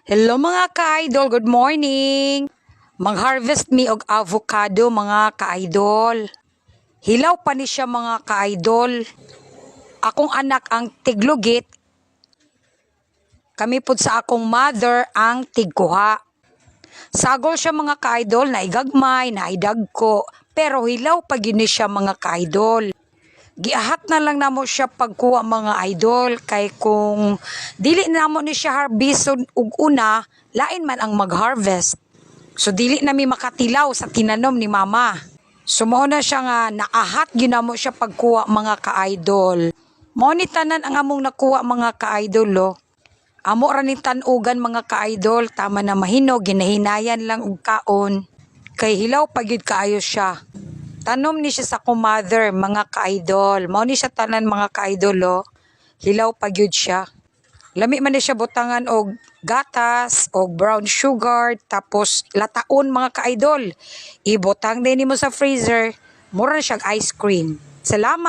Hello mga ka-idol, good morning. Mag-harvest mi og avocado mga ka-idol. Hilaw pa ni siya mga ka-idol. Akong anak ang tiglugit. Kami pud sa akong mother ang tigkuha. Sagol siya mga ka-idol, na igagmay, na idagko. Pero hilaw pa gyud ni siya mga ka-idol. Giahat na lang namo siya pagkuha mga idol, kay kung dili namo ni siya harvest ug una, lain man ang mag-harvest. So dili nami makatilaw sa tinanom ni mama. So mao na siya nga naahat gyud namo siya pagkuha mga ka-idol. Mao ni tanan ang among nakuha mga ka-idol lo. Amo ra ni tan-ugan mga ka-idol, tama na mahino, ginahinayan lang og kaon. Kay hilaw pa gyud kaayo siya. Tanom ni siya sa mother mga ka-idol. Mao ni siya tanan mga ka-idol oh. Hilaw pa gyud siya. Lami man ni siya butangan og gatas og brown sugar tapos lataon mga ka-idol. Ibutang din nimo sa freezer, mura na siyang ice cream. Salamat.